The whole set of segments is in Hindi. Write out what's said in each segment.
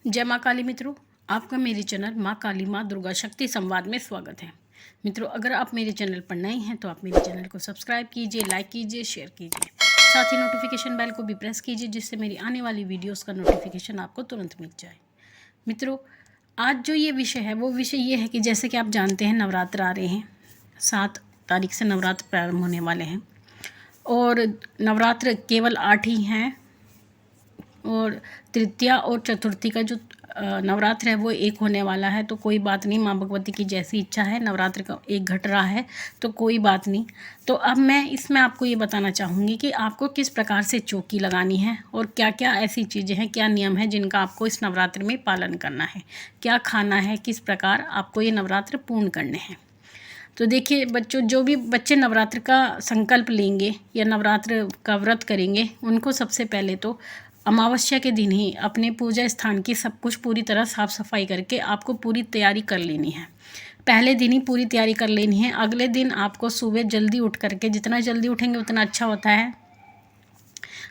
जय माँ काली मित्रों, आपका मेरे चैनल माँ काली माँ दुर्गा शक्ति संवाद में स्वागत है। मित्रों, अगर आप मेरे चैनल पर नए हैं तो आप मेरे चैनल को सब्सक्राइब कीजिए, लाइक कीजिए, शेयर कीजिए। साथ ही नोटिफिकेशन बेल को भी प्रेस कीजिए जिससे मेरी आने वाली वीडियोस का नोटिफिकेशन आपको तुरंत मिल जाए। मित्रों, आज जो ये विषय है वो विषय ये है कि जैसे कि आप जानते हैं नवरात्र आ रहे हैं, 7 तारीख से नवरात्र प्रारंभ होने वाले हैं और नवरात्र केवल 8 ही हैं और तृतीया और चतुर्थी का जो नवरात्र है वो एक होने वाला है। तो कोई बात नहीं, माँ भगवती की जैसी इच्छा है नवरात्र का एक घट रहा है तो कोई बात नहीं। तो अब मैं इसमें आपको ये बताना चाहूँगी कि आपको किस प्रकार से चौकी लगानी है और क्या क्या ऐसी चीज़ें हैं, क्या नियम है जिनका आपको इस नवरात्र में पालन करना है, क्या खाना है, किस प्रकार आपको ये नवरात्र पूर्ण करने हैं। तो देखिए बच्चों, जो भी बच्चे नवरात्र का संकल्प लेंगे या नवरात्र का व्रत करेंगे उनको सबसे पहले तो अमावस्या के दिन ही अपने पूजा स्थान की सब कुछ पूरी तरह साफ़ सफाई करके आपको पूरी तैयारी कर लेनी है। पहले दिन ही पूरी तैयारी कर लेनी है। अगले दिन आपको सुबह जल्दी उठ करके, जितना जल्दी उठेंगे उतना अच्छा होता है,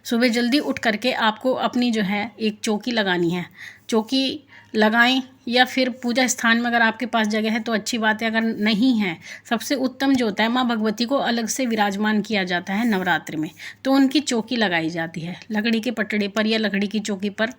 सुबह जल्दी उठ करके आपको अपनी जो है एक चौकी लगानी है। चौकी लगाएं या फिर पूजा स्थान में अगर आपके पास जगह है तो अच्छी बात है, अगर नहीं है सबसे उत्तम जो होता है माँ भगवती को अलग से विराजमान किया जाता है नवरात्र में, तो उनकी चौकी लगाई जाती है। लकड़ी के पटड़े पर या लकड़ी की चौकी पर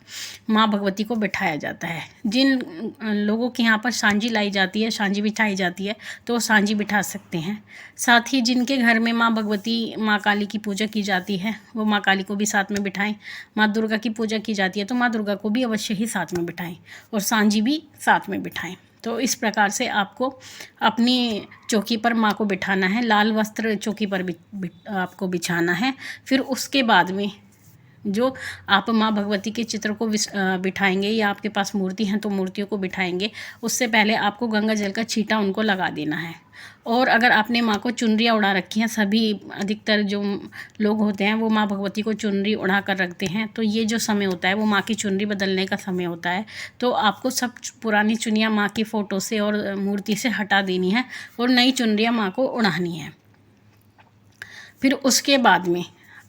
माँ भगवती को बिठाया जाता है। जिन लोगों के यहाँ पर सांझी लाई जाती है, सांझी बिठाई जाती है, तो वो सांझी बिठा सकते हैं। साथ ही जिनके घर में माँ भगवती माँ काली की पूजा की जाती है वो माँ काली को भी साथ में बिठाएं। माँ दुर्गा की पूजा की जाती है तो माँ दुर्गा को भी अवश्य ही साथ में बिठाएं और सांझी भी साथ में बिठाएं। तो इस प्रकार से आपको अपनी चौकी पर माँ को बिठाना है। लाल वस्त्र चौकी पर आपको बिछाना है। फिर उसके बाद में जो आप माँ भगवती के चित्र को बिठाएंगे या आपके पास मूर्ति हैं तो मूर्तियों को बिठाएंगे, उससे पहले आपको गंगा जल का छींटा उनको लगा देना है। और अगर आपने माँ को चुनरियाँ उड़ा रखी हैं, सभी अधिकतर जो लोग होते हैं वो माँ भगवती को चुनरी उड़ा कर रखते हैं, तो ये जो समय होता है वो माँ की चुनरी बदलने का समय होता है। तो आपको सब पुरानी चुनियाँ माँ की फ़ोटो से और मूर्ति से हटा देनी है और नई चुनरियाँ माँ को उड़ानी है। फिर उसके बाद में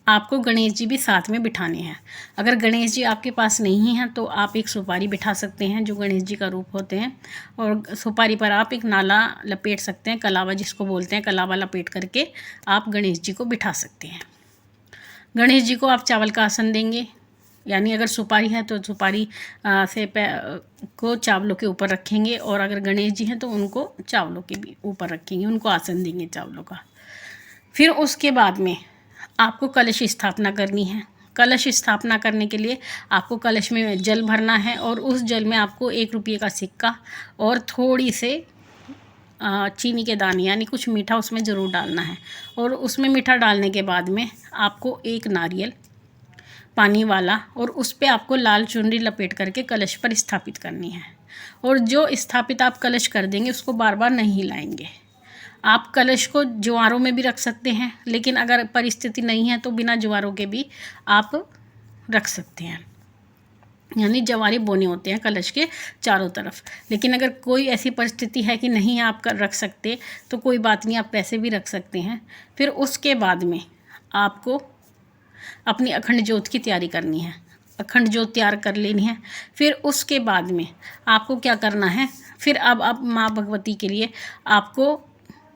आपको गणेश जी भी साथ में बिठाने हैं। अगर गणेश जी आपके पास नहीं हैं तो आप एक सुपारी बिठा सकते हैं जो गणेश जी का रूप होते हैं, और सुपारी पर आप एक नाला लपेट सकते हैं, कलावा जिसको बोलते हैं, कलावा लपेट करके आप गणेश जी को बिठा सकते हैं। गणेश जी को आप चावल का आसन देंगे, यानी अगर सुपारी है तो सुपारी से को चावलों के ऊपर रखेंगे, और अगर गणेश जी हैं तो उनको चावलों के भी ऊपर रखेंगे, उनको आसन देंगे चावलों का। फिर उसके बाद में आपको कलश स्थापना करनी है। कलश स्थापना करने के लिए आपको कलश में जल भरना है और उस जल में आपको 1 रुपये का सिक्का और थोड़ी से चीनी के दाने यानी कुछ मीठा उसमें ज़रूर डालना है। और उसमें मीठा डालने के बाद में आपको एक नारियल पानी वाला और उस पर आपको लाल चुनरी लपेट करके कलश पर स्थापित करनी है। और जो स्थापित आप कलश कर देंगे उसको बार बार नहीं हिलाएंगे। आप कलश को ज्वारों में भी रख सकते हैं, लेकिन अगर परिस्थिति नहीं है तो बिना ज्वारों के भी आप रख सकते हैं, यानी जवारे बोने होते हैं कलश के चारों तरफ। लेकिन अगर कोई ऐसी परिस्थिति है कि नहीं आप रख सकते तो कोई बात नहीं, आप पैसे भी रख सकते हैं। फिर उसके बाद में आपको अपनी अखंड ज्योत की तैयारी करनी है, अखंड ज्योत तैयार कर लेनी है। फिर उसके बाद में आपको क्या करना है, फिर अब आप माँ भगवती के लिए आपको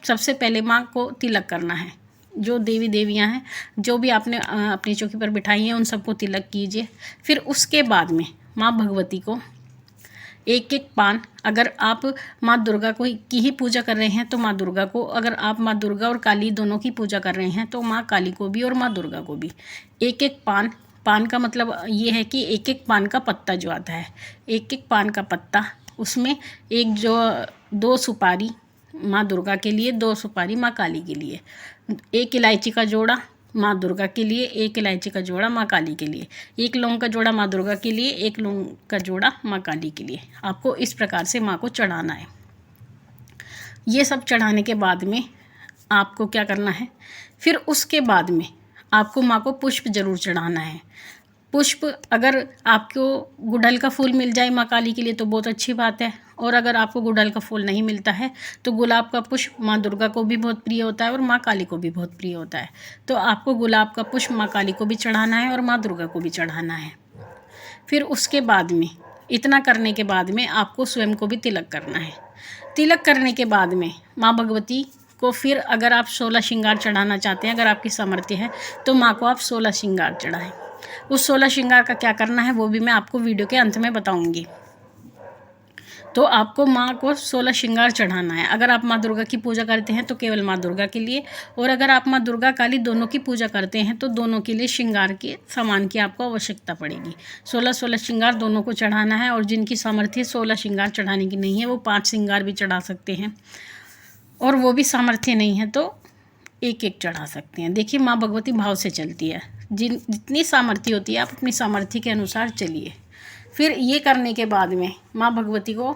सबसे पहले माँ को तिलक करना है। जो देवी देवियाँ हैं, जो भी आपने अपनी चौकी पर बिठाई हैं, उन सबको तिलक कीजिए। फिर उसके बाद में माँ भगवती को एक एक पान, अगर आप माँ दुर्गा को की ही पूजा कर रहे हैं तो माँ दुर्गा को, अगर आप माँ दुर्गा और काली दोनों की पूजा कर रहे हैं तो माँ काली को भी और माँ दुर्गा को भी एक एक पान, पान का मतलब ये है कि एक एक पान का पत्ता जो आता है, एक एक पान का पत्ता, उसमें एक जो 2 सुपारी माँ दुर्गा के लिए, 2 सुपारी माँ काली के लिए, 1 इलायची का जोड़ा माँ दुर्गा के लिए, 1 इलायची का जोड़ा माँ काली के लिए, 1 लौंग का जोड़ा माँ दुर्गा के लिए, 1 लौंग का जोड़ा माँ काली के लिए। आपको इस प्रकार से माँ को चढ़ाना है। ये सब चढ़ाने के बाद में आपको क्या करना है, फिर उसके बाद में आपको माँ को पुष्प जरूर चढ़ाना है। पुष्प अगर आपको गुड़हल का फूल मिल जाए माँ काली के लिए तो बहुत अच्छी बात है, और अगर आपको गुड़हल का फूल नहीं मिलता है तो गुलाब का पुष्प माँ दुर्गा को भी बहुत प्रिय होता है और माँ काली को भी बहुत प्रिय होता है। तो आपको गुलाब का पुष्प माँ काली को भी चढ़ाना है और माँ दुर्गा को भी चढ़ाना है। फिर उसके बाद में इतना करने के बाद में आपको स्वयं को भी तिलक करना है। तिलक करने के बाद में माँ भगवती को फिर अगर आप 16 श्रृंगार चढ़ाना चाहते हैं, अगर आपकी सामर्थ्य है तो माँ को आप 16 श्रृंगार चढ़ाएं। उस 16 श्रृंगार का क्या करना है वो भी मैं आपको वीडियो के अंत में बताऊंगी। तो आपको माँ को 16 श्रृंगार चढ़ाना है। अगर आप माँ दुर्गा की पूजा करते हैं तो केवल माँ दुर्गा के लिए, और अगर आप माँ दुर्गा काली दोनों की पूजा करते हैं तो दोनों के लिए श्रृंगार के सामान की आपको आवश्यकता पड़ेगी। 16 श्रृंगार दोनों को चढ़ाना है, और जिनकी सामर्थ्य 16 श्रृंगार चढ़ाने की नहीं है वो 5 श्रृंगार भी चढ़ा सकते हैं, और वो भी सामर्थ्य नहीं है तो एक एक चढ़ा सकते हैं। देखिए माँ भगवती भाव से चलती है, जितनी सामर्थ्य होती है आप अपनी सामर्थ्य के अनुसार चलिए। फिर ये करने के बाद में माँ भगवती को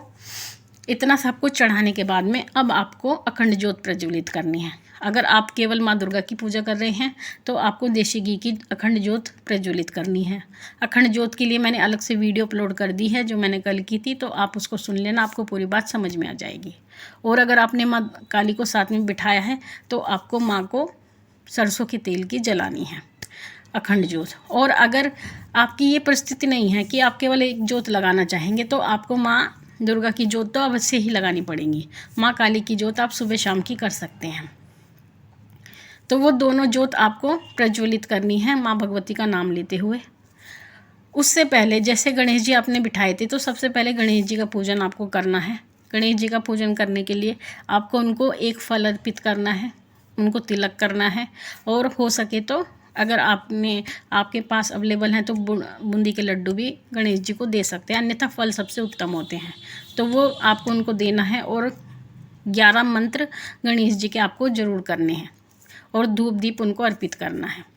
इतना सब कुछ चढ़ाने के बाद में अब आपको अखंड ज्योत प्रज्वलित करनी है। अगर आप केवल माँ दुर्गा की पूजा कर रहे हैं तो आपको देशी घी की अखंड ज्योत प्रज्वलित करनी है। अखंड ज्योत के लिए मैंने अलग से वीडियो अपलोड कर दी है जो मैंने कल की थी, तो आप उसको सुन लेना, आपको पूरी बात समझ में आ जाएगी। और अगर आपने माँ काली को साथ में बिठाया है तो आपको माँ को सरसों के तेल की जलानी है अखंड ज्योत। और अगर आपकी ये परिस्थिति नहीं है कि आप केवल एक ज्योत लगाना चाहेंगे तो आपको माँ दुर्गा की ज्योत तो अवश्य ही लगानी पड़ेगी। माँ काली की ज्योत आप सुबह शाम की कर सकते हैं। तो वो दोनों ज्योत आपको प्रज्वलित करनी है माँ भगवती का नाम लेते हुए। उससे पहले जैसे गणेश जी आपने बिठाए थे तो सबसे पहले गणेश जी का पूजन आपको करना है। गणेश जी का पूजन करने के लिए आपको उनको एक फल अर्पित करना है, उनको तिलक करना है, और हो सके तो अगर आपके पास अवेलेबल हैं तो बूंदी के लड्डू भी गणेश जी को दे सकते हैं, अन्यथा फल सबसे उत्तम होते हैं। तो वो आपको उनको देना है, और 11 मंत्र गणेश जी के आपको ज़रूर करने हैं, और धूप दीप उनको अर्पित करना है।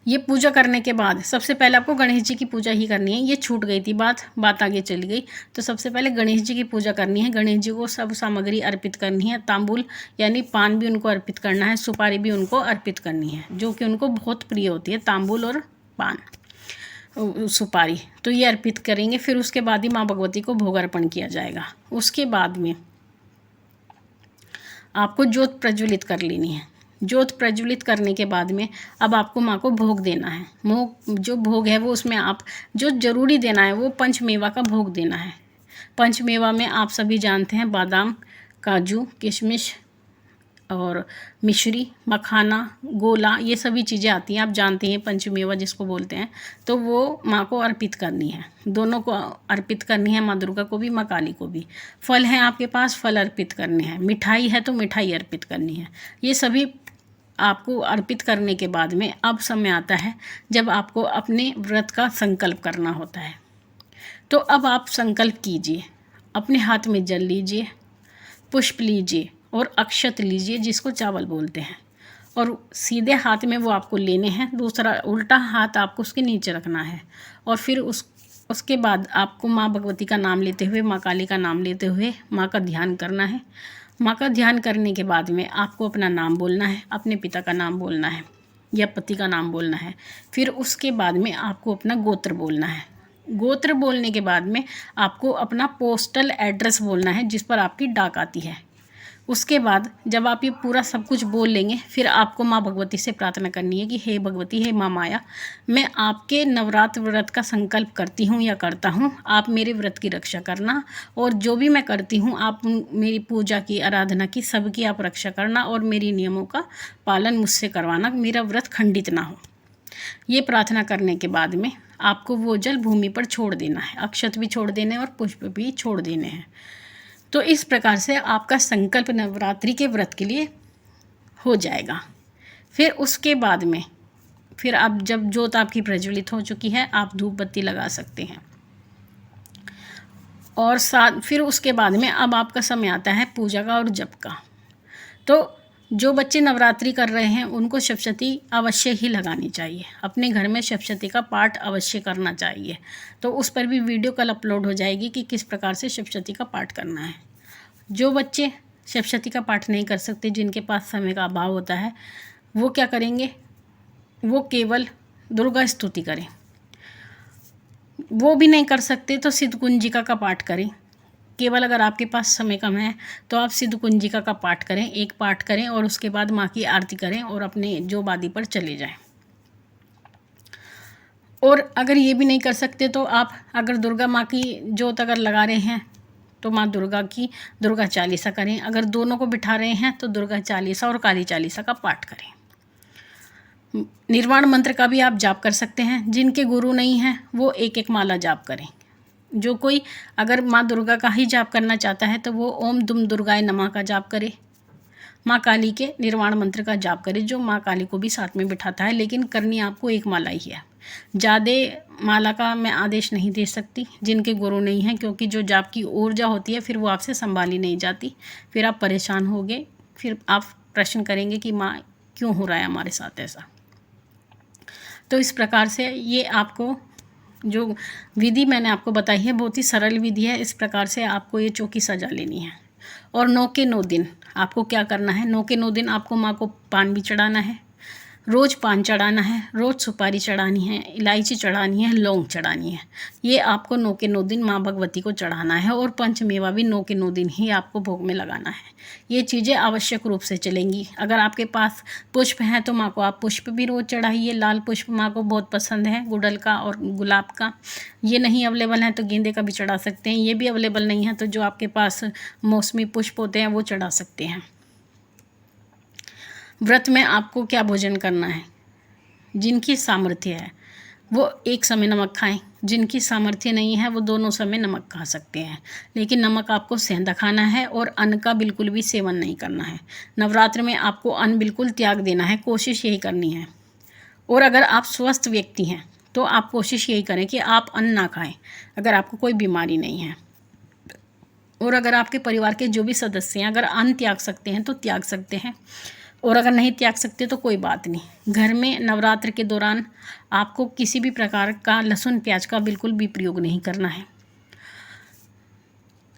ये पूजा करने के बाद सबसे पहले आपको गणेश जी की पूजा ही करनी है। ये छूट गई थी बात आगे चली गई। तो सबसे पहले गणेश जी की पूजा करनी है। गणेश जी को सब सामग्री अर्पित करनी है। तांबुल यानी पान भी उनको अर्पित करना है, सुपारी भी उनको अर्पित करनी है, जो कि उनको बहुत प्रिय होती है, तांबुल और पान सुपारी। तो ये अर्पित करेंगे। फिर उसके बाद ही माँ भगवती को भोग अर्पण किया जाएगा। उसके बाद में आपको ज्योत प्रज्वलित कर लेनी है। ज्योत प्रज्वलित करने के बाद में अब आपको माँ को भोग देना है। जो भोग है वो उसमें आप जो ज़रूरी देना है वो पंचमेवा का भोग देना है। पंचमेवा में आप सभी जानते हैं बादाम, काजू, किशमिश और मिश्री, मखाना, गोला, ये सभी चीज़ें आती हैं, आप जानते हैं पंचमेवा जिसको बोलते हैं। तो वो माँ को अर्पित करनी है, दोनों को अर्पित करनी है, माँ दुर्गा को भी माँ काली को भी। फल हैं आपके पास, फल अर्पित करने हैं। मिठाई है तो मिठाई अर्पित करनी है। ये सभी आपको अर्पित करने के बाद में अब समय आता है जब आपको अपने व्रत का संकल्प करना होता है। तो अब आप संकल्प कीजिए, अपने हाथ में जल लीजिए, पुष्प लीजिए और अक्षत लीजिए, जिसको चावल बोलते हैं, और सीधे हाथ में वो आपको लेने हैं, दूसरा उल्टा हाथ आपको उसके नीचे रखना है। और फिर उसके बाद आपको माँ भगवती का नाम लेते हुए, माँ काली का नाम लेते हुए माँ का ध्यान करना है। माँ का ध्यान करने के बाद में आपको अपना नाम बोलना है, अपने पिता का नाम बोलना है या पति का नाम बोलना है। फिर उसके बाद में आपको अपना गोत्र बोलना है। गोत्र बोलने के बाद में आपको अपना पोस्टल एड्रेस बोलना है जिस पर आपकी डाक आती है। उसके बाद जब आप ये पूरा सब कुछ बोल लेंगे, फिर आपको माँ भगवती से प्रार्थना करनी है कि हे भगवती, हे माँ माया, मैं आपके नवरात्र व्रत का संकल्प करती हूँ या करता हूँ, आप मेरे व्रत की रक्षा करना, और जो भी मैं करती हूँ आप मेरी पूजा की, आराधना की, सबकी आप रक्षा करना, और मेरी नियमों का पालन मुझसे करवाना, मेरा व्रत खंडित ना हो। ये प्रार्थना करने के बाद में आपको वो जल भूमि पर छोड़ देना है, अक्षत भी छोड़ देने और पुष्प भी छोड़ देने हैं। तो इस प्रकार से आपका संकल्प नवरात्रि के व्रत के लिए हो जाएगा। फिर उसके बाद में फिर आप जब ज्योत आपकी प्रज्वलित हो चुकी है, आप धूप बत्ती लगा सकते हैं। और फिर उसके बाद में अब आपका समय आता है पूजा का और जप का। तो जो बच्चे नवरात्रि कर रहे हैं उनको सप्तशती अवश्य ही लगानी चाहिए, अपने घर में सप्तशती का पाठ अवश्य करना चाहिए। तो उस पर भी वीडियो कल अपलोड हो जाएगी कि किस प्रकार से सप्तशती का पाठ करना है। जो बच्चे सप्तशती का पाठ नहीं कर सकते, जिनके पास समय का अभाव होता है, वो क्या करेंगे, वो केवल दुर्गा स्तुति करें। वो भी नहीं कर सकते तो सिद्ध कुंजिका का पाठ करें। केवल अगर आपके पास समय कम है तो आप सिद्ध कुंजिका का पाठ करें, एक पाठ करें, और उसके बाद माँ की आरती करें और अपने जो बादी पर चले जाएं। और अगर ये भी नहीं कर सकते तो आप अगर दुर्गा माँ की जोत अगर लगा रहे हैं तो माँ दुर्गा की दुर्गा चालीसा करें। अगर दोनों को बिठा रहे हैं तो दुर्गा चालीसा और काली चालीसा का पाठ करें। निर्वाण मंत्र का भी आप जाप कर सकते हैं। जिनके गुरु नहीं हैं वो एक एक माला जाप करें। जो कोई अगर माँ दुर्गा का ही जाप करना चाहता है तो वो ओम दुम दुर्गाय नमः का जाप करे। माँ काली के निर्वाण मंत्र का जाप करे, जो माँ काली को भी साथ में बिठाता है, लेकिन करनी आपको एक माला ही है। ज़्यादा माला का मैं आदेश नहीं दे सकती जिनके गुरु नहीं हैं, क्योंकि जो जाप की ऊर्जा होती है फिर वो आपसे संभाली नहीं जाती। फिर आप परेशान होगे, फिर आप प्रश्न करेंगे कि माँ क्यों हो रहा है हमारे साथ ऐसा। तो इस प्रकार से ये आपको जो विधि मैंने आपको बताई है बहुत ही सरल विधि है। इस प्रकार से आपको ये चौकी सजा लेनी है। और 9 के 9 दिन आपको क्या करना है, 9 के 9 दिन आपको माँ को पान भी चढ़ाना है। रोज़ पान चढ़ाना है, रोज़ सुपारी चढ़ानी है, इलायची चढ़ानी है, लौंग चढ़ानी है। ये आपको 9 के 9 दिन माँ भगवती को चढ़ाना है। और पंचमेवा भी 9 के 9 दिन ही आपको भोग में लगाना है। ये चीज़ें आवश्यक रूप से चलेंगी। अगर आपके पास पुष्प हैं तो माँ को आप पुष्प भी रोज़ चढ़ाइए। लाल पुष्प माँ को बहुत पसंद है, गुड़हल का और गुलाब का। ये नहीं अवेलेबल है तो गेंदे का भी चढ़ा सकते हैं। ये भी अवेलेबल नहीं है तो जो आपके पास मौसमी पुष्प होते हैं वो चढ़ा सकते हैं। व्रत में आपको क्या भोजन करना है, जिनकी सामर्थ्य है वो एक समय नमक खाएं। जिनकी सामर्थ्य नहीं है वो दोनों समय नमक खा सकते हैं, लेकिन नमक आपको सेंधा खाना है और अन्न का बिल्कुल भी सेवन नहीं करना है। नवरात्र में आपको अन्न बिल्कुल त्याग देना है, कोशिश यही करनी है। और अगर आप स्वस्थ व्यक्ति हैं तो आप कोशिश यही करें कि आप अन्न ना खाएं, अगर आपको कोई बीमारी नहीं है। और अगर आपके परिवार के जो भी सदस्य हैं अगर अन्न त्याग सकते हैं तो त्याग सकते हैं, और अगर नहीं त्याग सकते तो कोई बात नहीं। घर में नवरात्र के दौरान आपको किसी भी प्रकार का लहसुन प्याज का बिल्कुल भी प्रयोग नहीं करना है।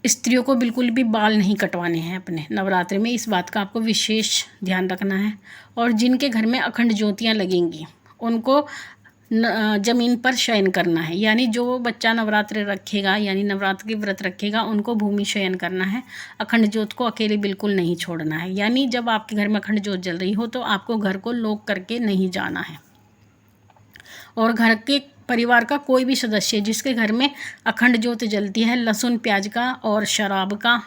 स्त्रियों को बिल्कुल भी बाल नहीं कटवाने हैं अपने नवरात्र में, इस बात का आपको विशेष ध्यान रखना है। और जिनके घर में अखंड ज्योतियाँ लगेंगी उनको ज़मीन पर शयन करना है। यानी जो बच्चा नवरात्र रखेगा यानी नवरात्र के व्रत रखेगा उनको भूमि शयन करना है। अखंड ज्योत को अकेले बिल्कुल नहीं छोड़ना है। यानी जब आपके घर में अखंड ज्योत जल रही हो तो आपको घर को लॉक करके नहीं जाना है। और घर के परिवार का कोई भी सदस्य जिसके घर में अखंड ज्योत जलती है लहसुन प्याज का और शराब का,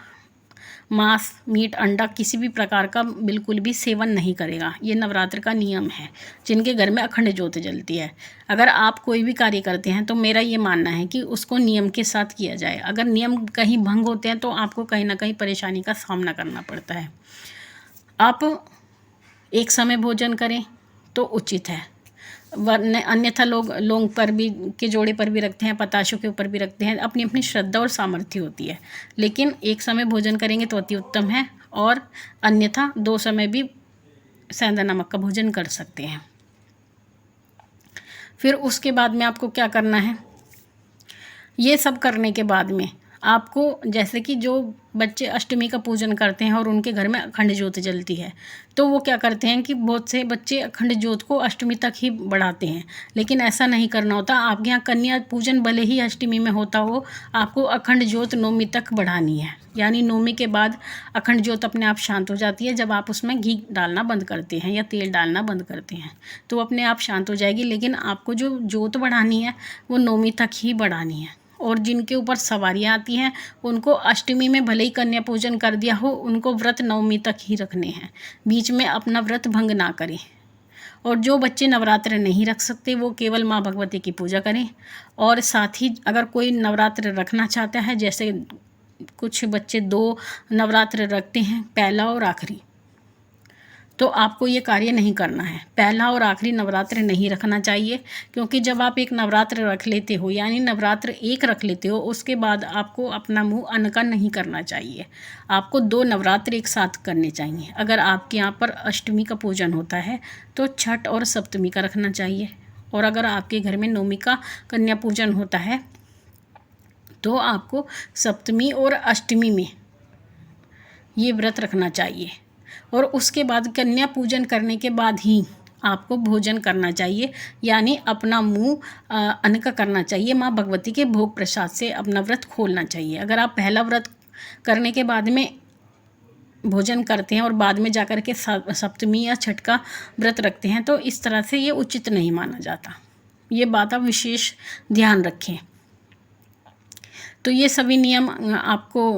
मांस मीट अंडा किसी भी प्रकार का बिल्कुल भी सेवन नहीं करेगा। ये नवरात्र का नियम है जिनके घर में अखंड ज्योत जलती है। अगर आप कोई भी कार्य करते हैं तो मेरा ये मानना है कि उसको नियम के साथ किया जाए। अगर नियम कहीं भंग होते हैं तो आपको कहीं ना कहीं परेशानी का सामना करना पड़ता है। आप एक समय भोजन करें तो उचित है, वरना अन्यथा लोग लौंग पर भी के जोड़े पर भी रखते हैं, पताशों के ऊपर भी रखते हैं। अपनी अपनी श्रद्धा और सामर्थ्य होती है, लेकिन एक समय भोजन करेंगे तो अति उत्तम है। और अन्यथा 2 समय भी सेंधा नमक का भोजन कर सकते हैं। फिर उसके बाद में आपको क्या करना है, ये सब करने के बाद में आपको, जैसे कि जो बच्चे अष्टमी का पूजन करते हैं और उनके घर में अखंड ज्योत जलती है तो वो क्या करते हैं कि बहुत से बच्चे अखंड ज्योत को अष्टमी तक ही बढ़ाते हैं, लेकिन ऐसा नहीं करना होता। आपके यहाँ कन्या पूजन भले ही अष्टमी में होता हो, आपको अखंड ज्योत नौमी तक बढ़ानी है। यानी नौमी के बाद अखंड ज्योत अपने आप शांत हो जाती है। जब आप उसमें घी डालना बंद करते हैं या तेल डालना बंद करते हैं तो अपने आप शांत हो जाएगी, लेकिन आपको जो ज्योत बढ़ानी है वो नौमी तक ही बढ़ानी है। और जिनके ऊपर सवारियाँ आती हैं उनको अष्टमी में भले ही कन्या पूजन कर दिया हो, उनको व्रत नवमी तक ही रखने हैं, बीच में अपना व्रत भंग ना करें। और जो बच्चे नवरात्र नहीं रख सकते वो केवल माँ भगवती की पूजा करें। और साथ ही अगर कोई नवरात्र रखना चाहता है, जैसे कुछ बच्चे 2 नवरात्र रखते हैं, पहला और आखिरी, तो आपको ये कार्य नहीं करना है। पहला और आखिरी नवरात्र नहीं रखना चाहिए, क्योंकि जब आप एक नवरात्र रख लेते हो यानी नवरात्र एक रख लेते हो उसके बाद आपको अपना मुंह अन्न का नहीं करना चाहिए। आपको 2 नवरात्र एक साथ करने चाहिए। अगर आपके यहाँ पर अष्टमी का पूजन होता है तो छठ और सप्तमी का रखना चाहिए। और अगर आपके घर में नवमी का कन्या पूजन होता है तो आपको सप्तमी और अष्टमी में ये व्रत रखना चाहिए। और उसके बाद कन्या पूजन करने के बाद ही आपको भोजन करना चाहिए, यानी अपना मुंह अन्न का करना चाहिए। माँ भगवती के भोग प्रसाद से अपना व्रत खोलना चाहिए। अगर आप पहला व्रत करने के बाद में भोजन करते हैं और बाद में जाकर के सप्तमी या छठ का व्रत रखते हैं तो इस तरह से ये उचित नहीं माना जाता। ये बात आप विशेष ध्यान रखें। तो ये सभी नियम आपको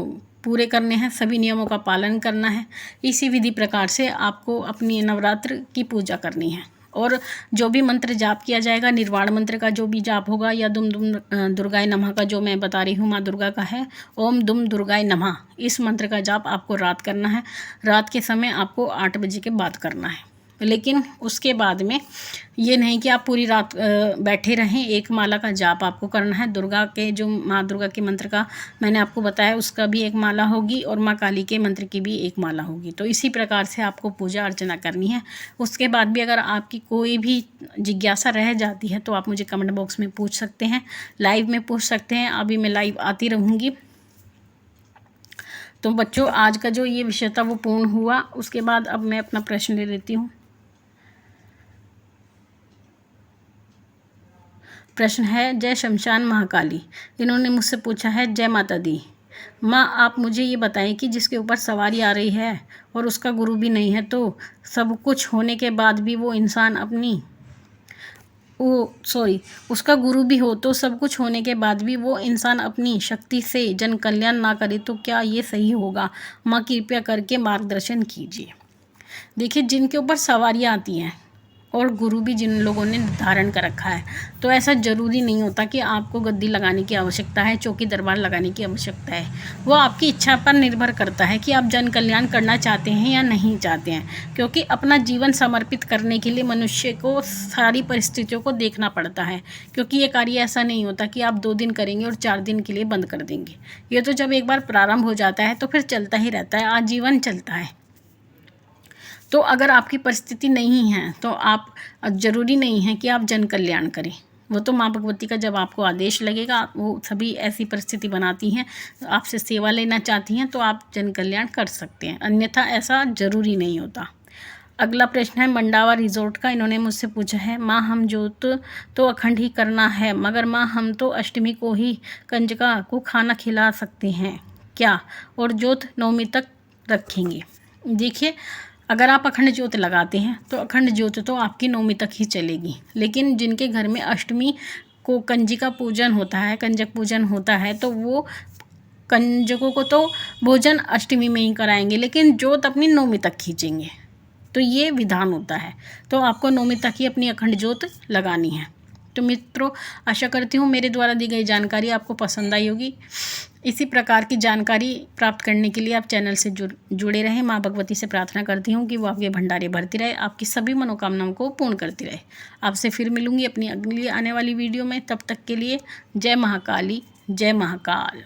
पूरे करने हैं, सभी नियमों का पालन करना है। इसी विधि प्रकार से आपको अपनी नवरात्र की पूजा करनी है। और जो भी मंत्र जाप किया जाएगा, निर्वाण मंत्र का जो भी जाप होगा या दुम दुम दुर्गाय नमः का जो मैं बता रही हूँ माँ दुर्गा का है, ओम दुम दुर्गाय नमः, इस मंत्र का जाप आपको रात करना है। रात के समय आपको 8 बजे के बाद करना है। लेकिन उसके बाद में ये नहीं कि आप पूरी रात बैठे रहें। एक माला का जाप आपको करना है। दुर्गा के जो माँ दुर्गा के मंत्र का मैंने आपको बताया उसका भी एक माला होगी और माँ काली के मंत्र की भी एक माला होगी। तो इसी प्रकार से आपको पूजा अर्चना करनी है। उसके बाद भी अगर आपकी कोई भी जिज्ञासा रह जाती है तो आप मुझे कमेंट बॉक्स में पूछ सकते हैं, लाइव में पूछ सकते हैं। अभी मैं लाइव आती रहूँगी। तो बच्चों, आज का जो ये विषय था वो पूर्ण हुआ। उसके बाद अब मैं अपना प्रश्न ले लेती हूँ। प्रश्न है जय शमशान महाकाली। इन्होंने मुझसे पूछा है जय माता दी। माँ, आप मुझे ये बताएं कि जिसके ऊपर सवारी आ रही है और उसका गुरु भी नहीं है, तो सब कुछ होने के बाद भी वो इंसान उसका गुरु भी हो तो सब कुछ होने के बाद भी वो इंसान अपनी शक्ति से जन कल्याण ना करे तो क्या ये सही होगा? माँ, कृपया करके मार्गदर्शन कीजिए। देखिए, जिनके ऊपर सवारियाँ आती हैं और गुरु भी जिन लोगों ने धारण कर रखा है, तो ऐसा ज़रूरी नहीं होता कि आपको गद्दी लगाने की आवश्यकता है, चौकी दरबार लगाने की आवश्यकता है। वो आपकी इच्छा पर निर्भर करता है कि आप जन कल्याण करना चाहते हैं या नहीं चाहते हैं। क्योंकि अपना जीवन समर्पित करने के लिए मनुष्य को सारी परिस्थितियों को देखना पड़ता है। क्योंकि ये कार्य ऐसा नहीं होता कि आप 2 दिन करेंगे और 4 दिन के लिए बंद कर देंगे। ये तो जब एक बार प्रारंभ हो जाता है तो फिर चलता ही रहता है, आजीवन चलता है। तो अगर आपकी परिस्थिति नहीं है तो आप ज़रूरी नहीं है कि आप जन कल्याण करें। वो तो माँ भगवती का जब आपको आदेश लगेगा, वो सभी ऐसी परिस्थिति बनाती हैं, आपसे सेवा लेना चाहती हैं तो आप जन कल्याण कर सकते हैं, अन्यथा ऐसा ज़रूरी नहीं होता। अगला प्रश्न है मंडावा रिजॉर्ट का। इन्होंने मुझसे पूछा है माँ, हम जोत तो अखंड ही करना है, मगर माँ हम तो अष्टमी को ही कंजका को खाना खिला सकते हैं क्या? और जोत 9वीं तक रखेंगे। देखिए, अगर आप अखंड ज्योत लगाते हैं तो अखंड ज्योत तो आपकी 9वीं तक ही चलेगी। लेकिन जिनके घर में अष्टमी को कंजिका पूजन होता है, कंजक पूजन होता है, तो वो कंजकों को तो भोजन अष्टमी में ही कराएंगे, लेकिन ज्योत अपनी 9वीं तक खींचेंगे। तो ये विधान होता है। तो आपको 9वीं तक ही अपनी अखंड ज्योत लगानी है। तो मित्रों, आशा करती हूँ मेरे द्वारा दी गई जानकारी आपको पसंद आई होगी। इसी प्रकार की जानकारी प्राप्त करने के लिए आप चैनल से जुड़े रहें। माँ भगवती से प्रार्थना करती हूँ कि वो आपके भंडारे भरती रहे, आपकी सभी मनोकामनाओं को पूर्ण करती रहे। आपसे फिर मिलूंगी अपनी अगली आने वाली वीडियो में। तब तक के लिए जय महाकाली, जय महाकाल।